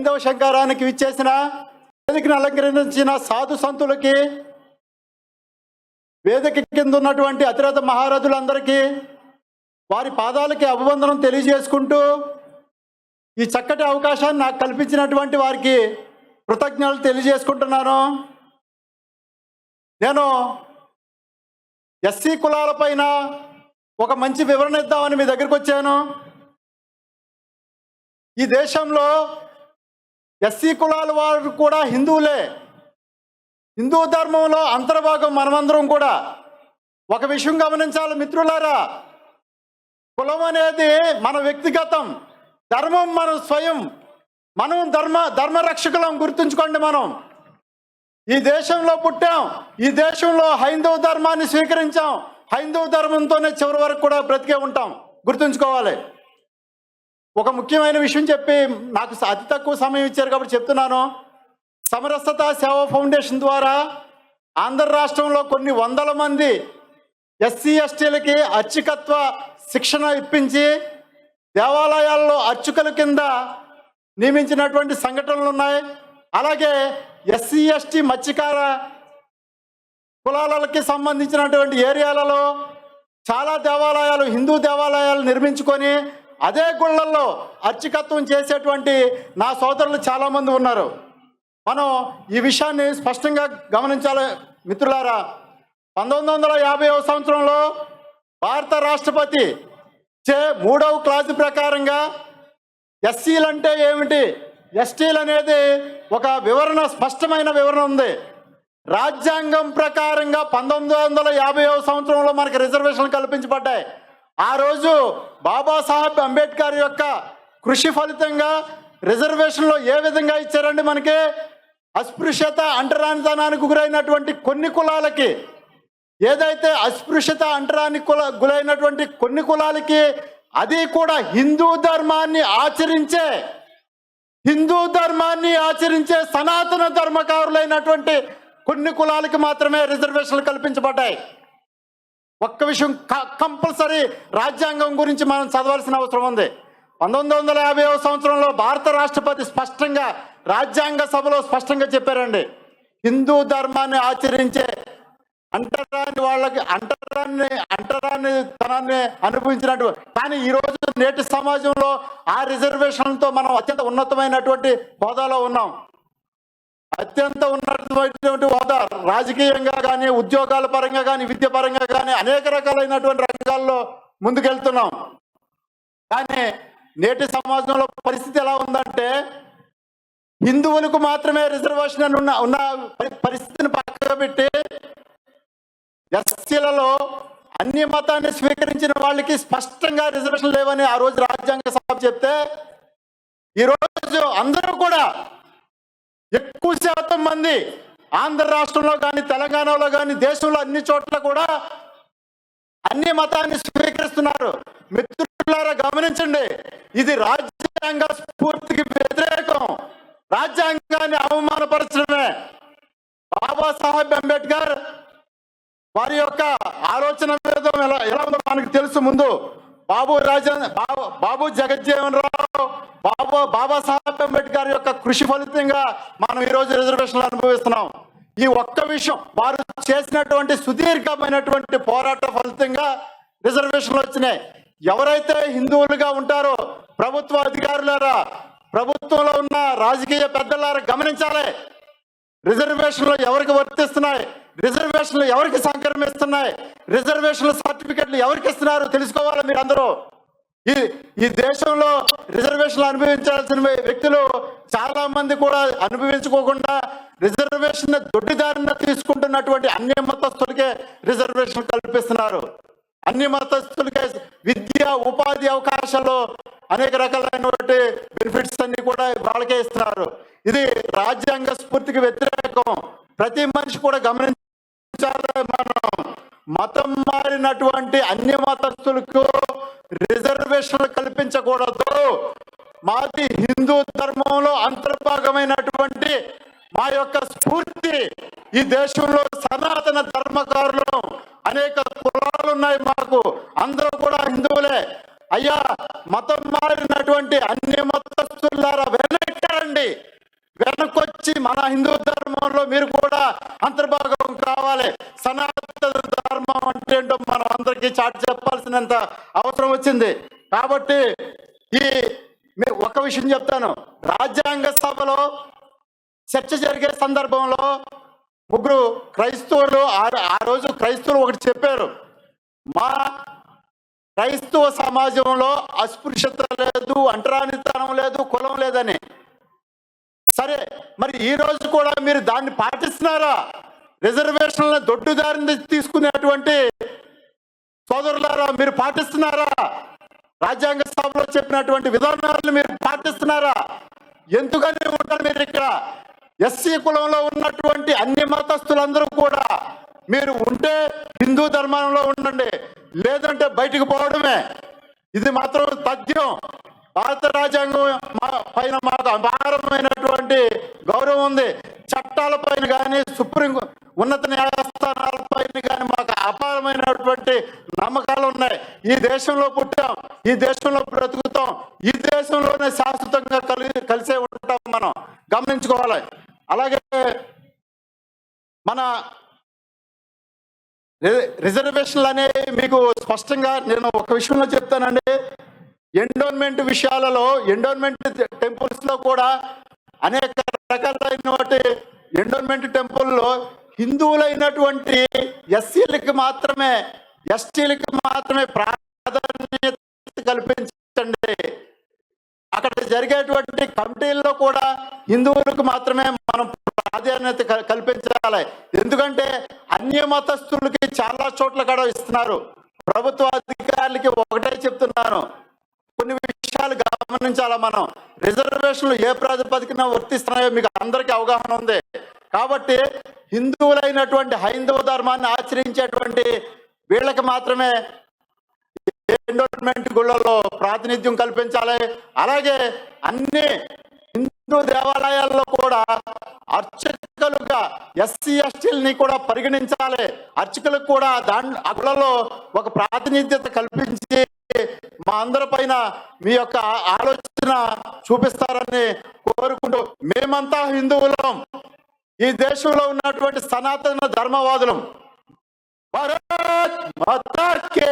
హైందవ శంకరానికి విచ్చేసిన వేదికను అలంకరించిన సాధు సంతులకి, వేదిక కింద ఉన్నటువంటి అతిరథ మహారథులందరికీ వారి పాదాలకి అభివందనం తెలియజేసుకుంటూ ఈ చక్కటి అవకాశాన్ని నాకు కల్పించినటువంటి వారికి కృతజ్ఞతలు తెలియజేసుకుంటున్నాను. నేను ఎస్సీ కులాలపైన ఒక మంచి వివరణ ఇద్దామని మీ దగ్గరికి వచ్చాను. ఈ దేశంలో ఎస్సీ కులాల వారు కూడా హిందువులే. హిందూ ధర్మంలో అంతర్భాగం మనమందరం కూడా. ఒక విషయం గమనించాలి మిత్రులారా, కులం అనేది మన వ్యక్తిగతం, ధర్మం మన స్వయం. మనం ధర్మరక్షకులం, గుర్తుంచుకోండి. మనం ఈ దేశంలో పుట్టాం, ఈ దేశంలో హైందవ ధర్మాన్ని స్వీకరించాం, హైందవ ధర్మంతోనే చివరి వరకు కూడా బ్రతికే ఉంటాం, గుర్తుంచుకోవాలి. ఒక ముఖ్యమైన విషయం చెప్పి, నాకు అతి తక్కువ సమయం ఇచ్చారు కాబట్టి చెప్తున్నాను. సమరసత సేవా ఫౌండేషన్ ద్వారా ఆంధ్ర రాష్ట్రంలో కొన్ని వందల మంది ఎస్సీ ఎస్టీలకి అర్చకత్వ శిక్షణ ఇప్పించి దేవాలయాల్లో అర్చకుల కింద నియమించినటువంటి సంఘటనలు ఉన్నాయి. అలాగే ఎస్సీ ఎస్టీ మత్స్యకార కులాలకి సంబంధించినటువంటి ఏరియాలలో చాలా దేవాలయాలు, హిందూ దేవాలయాలు నిర్మించుకొని అదే గుళ్ళల్లో అర్చకత్వం చేసేటువంటి నా సోదరులు చాలామంది ఉన్నారు. మనం ఈ విషయాన్ని స్పష్టంగా గమనించాలి మిత్రులారా. 1950వ సంవత్సరంలో భారత రాష్ట్రపతి చే 3వ క్లాసు ప్రకారంగా ఎస్సీలు అంటే ఏమిటి, ఎస్టీలు అనేది ఒక వివరణ, స్పష్టమైన వివరణ ఉంది. రాజ్యాంగం ప్రకారంగా 1950వ సంవత్సరంలో మనకి రిజర్వేషన్లు కల్పించబడ్డాయి. ఆ రోజు బాబాసాహెబ్ అంబేద్కర్ యొక్క కృషి ఫలితంగా రిజర్వేషన్లో ఏ విధంగా ఇచ్చారండి మనకి? అస్పృశ్యత, అంటరానితనానికి గురైనటువంటి కొన్ని కులాలకి, ఏదైతే అస్పృశ్యత అంటరాని గురైనటువంటి కొన్ని కులాలకి, అది కూడా హిందూ ధర్మాన్ని ఆచరించే సనాతన ధర్మకారులైనటువంటి కొన్ని కులాలకి మాత్రమే రిజర్వేషన్లు కల్పించబడ్డాయి. ఒక్క విషయం కంపల్సరీ రాజ్యాంగం గురించి మనం చదవాల్సిన అవసరం ఉంది. 1950వ సంవత్సరంలో భారత రాష్ట్రపతి స్పష్టంగా రాజ్యాంగ సభలో స్పష్టంగా చెప్పారండి, హిందూ ధర్మాన్ని ఆచరించే అంటరాని వాళ్ళకి అంటరాని తనాన్ని అనుభవించినట్టు. కానీ ఈరోజు నేటి సమాజంలో ఆ రిజర్వేషన్లతో మనం అత్యంత ఉన్నతమైనటువంటి హోదాలో ఉన్నాం. అత్యంత ఉన్నతమైనటువంటి హోదా, రాజకీయంగా కానీ, ఉద్యోగాల పరంగా కానీ, విద్య పరంగా కానీ అనేక రకాలైనటువంటి రంగాల్లో ముందుకెళ్తున్నాం. కానీ నేటి సమాజంలో పరిస్థితి ఎలా ఉందంటే, హిందువులకు మాత్రమే రిజర్వేషన్ ఉన్న పరిస్థితిని పక్కగా పెట్టి ఎస్సీలలో అన్ని మతాన్ని స్వీకరించిన వాళ్ళకి స్పష్టంగా రిజర్వేషన్ లేవని ఆ రోజు రాజ్యాంగ సభ చెప్తే, ఈరోజు అందరూ కూడా ఎక్కువ శాతం మంది ఆంధ్ర రాష్ట్రంలో కానీ, తెలంగాణలో కానీ, దేశంలో అన్ని చోట్ల కూడా అన్ని మతాన్ని స్వీకరిస్తున్నారు. మిత్రులారా గమనించండి, ఇది రాజ్యాంగ స్ఫూర్తికి వ్యతిరేకం, రాజ్యాంగాన్ని అవమానపరచడమే. బాబాసాహెబ్ అంబేద్కర్ వారి యొక్క ఆలోచన విధానం ఎలా ఉందో మనకు తెలుసు. ముందు బాబు జగజ్జీవన్ రావు, బాబాసాహెబ్ అంబేద్కర్ యొక్క కృషి ఫలితంగా మనం ఈరోజు రిజర్వేషన్లు అనుభవిస్తున్నాం. ఈ ఒక్క విషయం, వారు చేసినటువంటి సుదీర్ఘమైనటువంటి పోరాట ఫలితంగా రిజర్వేషన్లు వచ్చినాయి. ఎవరైతే హిందువులుగా ఉంటారో, ప్రభుత్వ అధికారులారా, ప్రభుత్వంలో ఉన్న రాజకీయ పెద్దలారా గమనించాలి, రిజర్వేషన్లు ఎవరికి వర్తిస్తున్నాయి, రిజర్వేషన్లు ఎవరికి సంక్రమిస్తున్నాయి, రిజర్వేషన్ల సర్టిఫికెట్లు ఎవరికి ఇస్తున్నారు తెలుసుకోవాలి మీరు అందరూ. ఈ దేశంలో రిజర్వేషన్లు అనుభవించాల్సిన వ్యక్తులు చాలా మంది కూడా అనుభవించుకోకుండా రిజర్వేషన్ దొడ్డిదారిన తీసుకుంటున్నటువంటి అన్ని మతస్థులకే రిజర్వేషన్ కల్పిస్తున్నారు. అన్ని మతస్థులకే విద్య, ఉపాధి అవకాశాలు, అనేక రకాలైనటువంటి బెనిఫిట్స్ అన్ని కూడా వాళ్ళకే ఇస్తున్నారు. ఇది రాజ్యాంగ స్ఫూర్తికి వ్యతిరేకం. ప్రతి మనిషి కూడా గమనించాలి. మనం మతం మారినటువంటి అన్ని మతస్థులకు రిజర్వేషన్లు కల్పించకూడదు. మాది హిందూ ధర్మంలో అంతర్భాగమైనటువంటి మా యొక్క స్ఫూర్తి. ఈ దేశంలో సనాతన ధర్మకారులు అనేక కులాలు ఉన్నాయి, మాకు అందరూ కూడా హిందువులే. అయ్యా, మతం మారినటువంటి అన్ని మతస్థులారా వెనక్కి రండి. ధర్మం కావాలి. సనాతన ధర్మం అంటే ఏంటో మనం అందరికీ చాటి చెప్పాల్సినంత అవసరం వచ్చింది. కాబట్టి ఒక విషయం చెప్తాను. రాజ్యాంగ సభలో చర్చ జరిగే సందర్భంలో ముగ్గురు క్రైస్తవులు ఆ రోజు క్రైస్తవులు ఒకటి చెప్పారు, మా క్రైస్తవ సమాజంలో అస్పృశ్యత లేదు, అంటరానితనం లేదు, కులం లేదని. సరే, మరి ఈ రోజు కూడా మీరు దాన్ని పాటిస్తున్నారా? రిజర్వేషన్లను దొడ్డుదారిని తీసుకునేటువంటి సోదరులారా, మీరు పాటిస్తున్నారా? రాజ్యాంగ సభలో చెప్పినటువంటి విధానాలను మీరు పాటిస్తున్నారా? ఎందుకని ఉంటారు మీరు ఇక్కడ? ఎస్సీ కులంలో ఉన్నటువంటి అన్ని మతస్థులందరూ కూడా మీరు ఉంటే హిందూ ధర్మంలో ఉండండి, లేదంటే బయటకు పోవడమే. ఇది మాత్రం తథ్యం. భారత రాజ్యాంగం పైన మాకు అపారమైనటువంటి గౌరవం ఉంది. చట్టాల పైన కానీ, సుప్రీం ఉన్నత న్యాయస్థానాల పైన కానీ మాకు అపారమైనటువంటి నమ్మకాలు ఉన్నాయి. ఈ దేశంలో పుట్టాం, ఈ దేశంలో బ్రతుకుతాం, ఈ దేశంలోనే శాశ్వతంగా కలిసే ఉంటాం. మనం గమనించుకోవాలి. అలాగే మన రిజర్వేషన్లు అనేవి మీకు స్పష్టంగా నేను ఒక విషయంలో చెప్తానండి. ఎండోన్మెంట్ విషయాలలో, ఎండోన్మెంట్ టెంపుల్స్ లో కూడా అనేక రకాలైనటువంటి ఎండోన్మెంట్ టెంపుల్లో హిందువులైనటువంటి ఎస్సీలకు మాత్రమే, ఎస్టీలకు మాత్రమే ప్రాధాన్యత కల్పించండి. అక్కడ జరిగేటువంటి కమిటీల్లో కూడా హిందువులకు మాత్రమే మనం ప్రాధాన్యత కల్పించాలి. ఎందుకంటే అన్య మతస్థులకి చాలా చోట్ల కూడా ఇస్తున్నారు. ప్రభుత్వ అధికారులకి ఒకటే చెప్తున్నాను, కొన్ని విషయాలు గమనించాలా. మనం రిజర్వేషన్లు ఏ ప్రాతిపదికన వర్తిస్తున్నాయో మీకు అందరికీ అవగాహన ఉంది. కాబట్టి హిందువులైనటువంటి హైందవ ధర్మాన్ని ఆచరించేటువంటి వీళ్ళకి మాత్రమే ఎండోన్మెంట్ గుళ్ళలో ప్రాతినిధ్యం కల్పించాలి. అలాగే అన్ని హిందూ దేవాలయాల్లో కూడా అర్చకులుగా ఎస్సీ ఎస్టీలని కూడా పరిగణించాలి. అర్చకులకు కూడా ఆ గుళ్ళలో ఒక ప్రాతినిధ్యత కల్పించి మా అందరి పైన మీ యొక్క ఆలోచన చూపిస్తారని కోరుకుంటూ, మేమంతా హిందువులం, ఈ దేశంలో ఉన్నటువంటి సనాతన ధర్మవాదులం. భారత్ మాతా కే